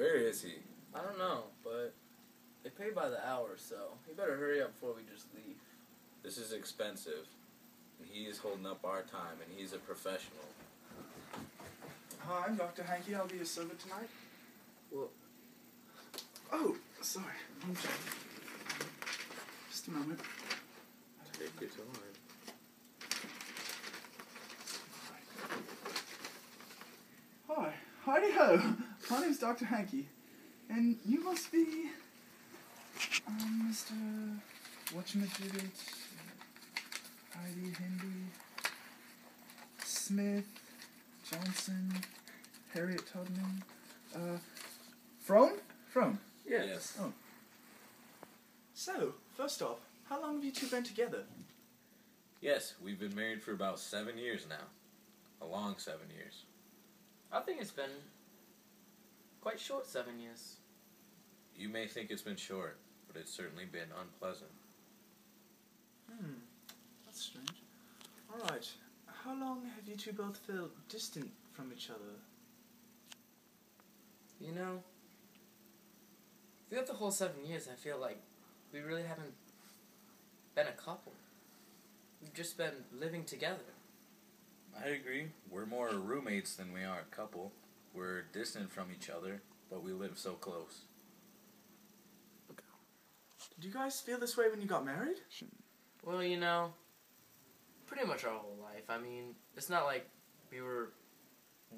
Where is he? I don't know, but they pay by the hour, so you better hurry up before we just leave. This is expensive. And he is holding up our time, and he's a professional. Hi, I'm Dr. Hanky. I'll be your servant tonight. Well, oh, sorry. I'm sorry. Just a moment. Take your time. Hi. Howdy-ho. My name's Dr. Hanky. And you must be... Mr... Whatchamajigget... Heidi, Hindi... Smith... Johnson... Harriet Tubman... Frome? Frome. Yes. Oh. So, first off, how long have you two been together? Yes, we've been married for about 7 years now. A long 7 years. I think it's been quite short 7 years. You may think it's been short, but it's certainly been unpleasant. That's strange. Alright, how long have you two both felt distant from each other? You know, throughout the whole 7 years, I feel like we really haven't been a couple. We've just been living together. I agree. We're more roommates than we are a couple. We're distant from each other, but we live so close. Did you guys feel this way when you got married? Well, you know, pretty much our whole life. I mean, it's not like we were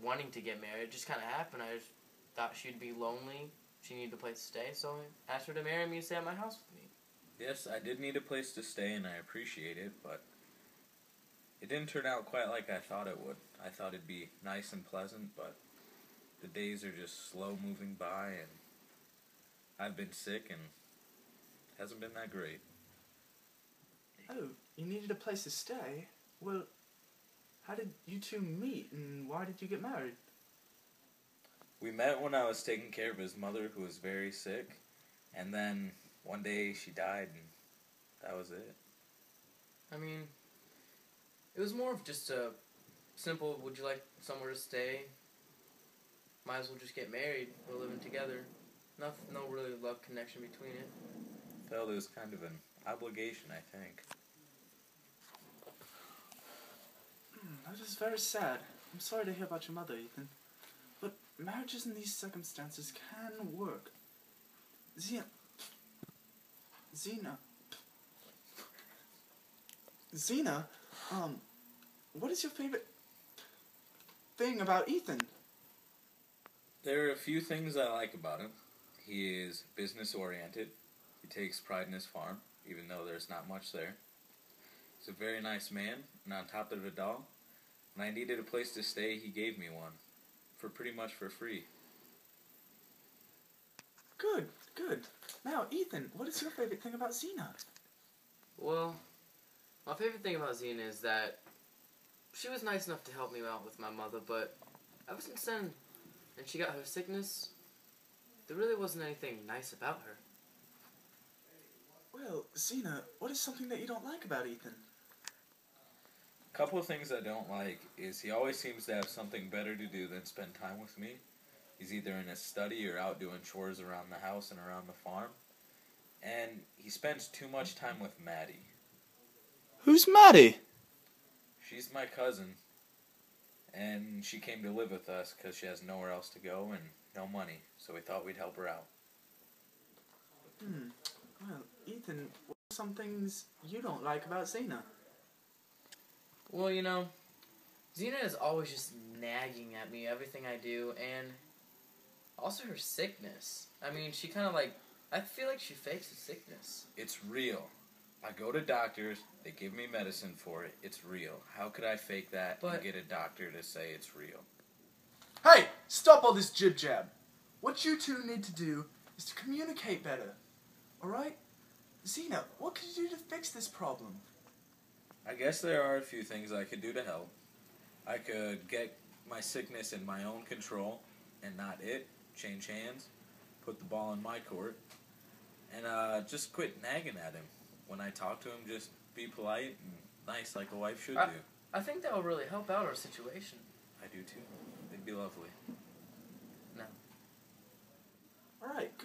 wanting to get married. It just kind of happened. I just thought she'd be lonely. She needed a place to stay, so I asked her to marry me and stay at my house with me. Yes, I did need a place to stay, and I appreciate it, but it didn't turn out quite like I thought it would. I thought it'd be nice and pleasant, but the days are just slow moving by, and I've been sick, and it hasn't been that great. Oh, you needed a place to stay? Well, how did you two meet, and why did you get married? We met when I was taking care of his mother, who was very sick, and then one day she died, and that was it. I mean, it was more of just a simple, would you like somewhere to stay? Might as well just get married. We're living together. No really love connection between it. Felt it was kind of an obligation, I think. That is very sad. I'm sorry to hear about your mother, Ethan. But marriages in these circumstances can work. Zena, what is your favorite thing about Ethan? There are a few things I like about him. He is business-oriented. He takes pride in his farm, even though there's not much there. He's a very nice man, and on top of it all, when I needed a place to stay, he gave me one. Pretty much for free. Good. Now, Ethan, what is your favorite thing about Zena? Well, my favorite thing about Zena is that she was nice enough to help me out with my mother, but ever since then, and she got her sickness, there really wasn't anything nice about her. Well, Zena, what is something that you don't like about Ethan? A couple of things I don't like is he always seems to have something better to do than spend time with me. He's either in his study or out doing chores around the house and around the farm. And he spends too much time with Maddie. Who's Maddie? She's my cousin. And she came to live with us because she has nowhere else to go and no money. So we thought we'd help her out. Well, Ethan, what are some things you don't like about Zena? Well, you know, Zena is always just nagging at me, everything I do, and also her sickness. I mean, she kind of I feel like she fakes the sickness. It's real. I go to doctors, they give me medicine for it, it's real. How could I fake that and get a doctor to say it's real? Hey, stop all this jib-jab. What you two need to do is to communicate better. Alright? Zena, what could you do to fix this problem? I guess there are a few things I could do to help. I could get my sickness in my own control and not it, change hands, put the ball in my court, and just quit nagging at him. When I talk to him, just be polite and nice like a wife should do. I think that will really help out our situation. I do too. It'd be lovely. No.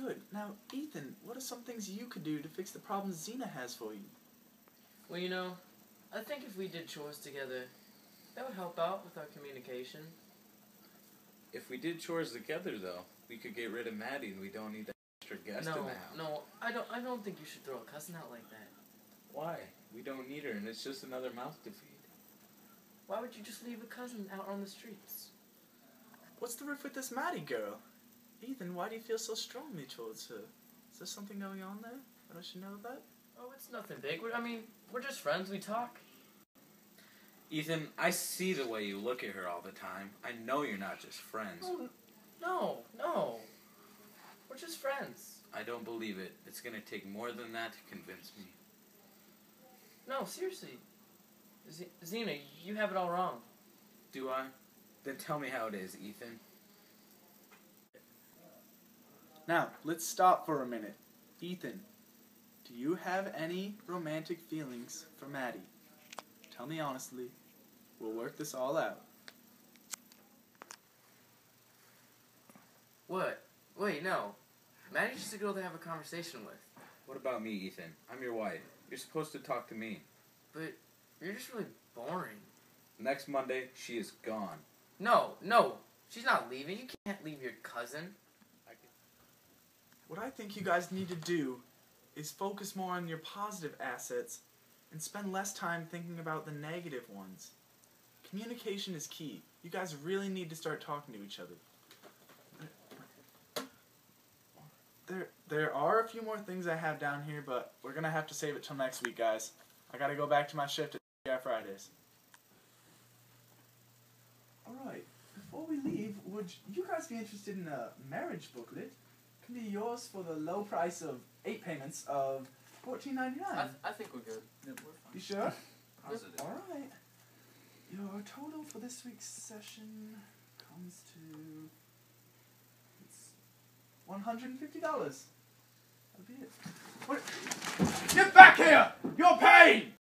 good. Now, Ethan, what are some things you could do to fix the problems Xena has for you? Well, you know, I think if we did chores together, that would help out with our communication. If we did chores together, though, we could get rid of Maddie and we don't need that extra guest in the house. No, I don't think you should throw a cousin out like that. Why? We don't need her and it's just another mouth to feed. Why would you just leave a cousin out on the streets? What's the riff with this Maddie girl? Ethan, why do you feel so strongly towards her? Is there something going on there that I should know about? Oh, it's nothing big. We're just friends. We talk. Ethan, I see the way you look at her all the time. I know you're not just friends. Oh, no. We're just friends. I don't believe it. It's going to take more than that to convince me. No, seriously. Xena, you have it all wrong. Do I? Then tell me how it is, Ethan. Now, let's stop for a minute. Ethan, do you have any romantic feelings for Maddie? Tell me honestly. We'll work this all out. What? Wait, no. Maddie's just a girl to have a conversation with. What about me, Ethan? I'm your wife. You're supposed to talk to me. But you're just really boring. Next Monday, she is gone. No. She's not leaving. You can't leave your cousin. What I think you guys need to do is focus more on your positive assets and spend less time thinking about the negative ones. Communication is key. You guys really need to start talking to each other. There are a few more things I have down here, but we're going to have to save it till next week, guys. I got to go back to my shift at Fridays. Alright, before we leave, would you guys be interested in a marriage booklet? It can be yours for the low price of 8 payments of $14.99. I think we're good. Yeah, we're fine. You sure? Positive. Alright. Your total for this week's session comes to... $150. That'll be it. What? Get back here! You're paid!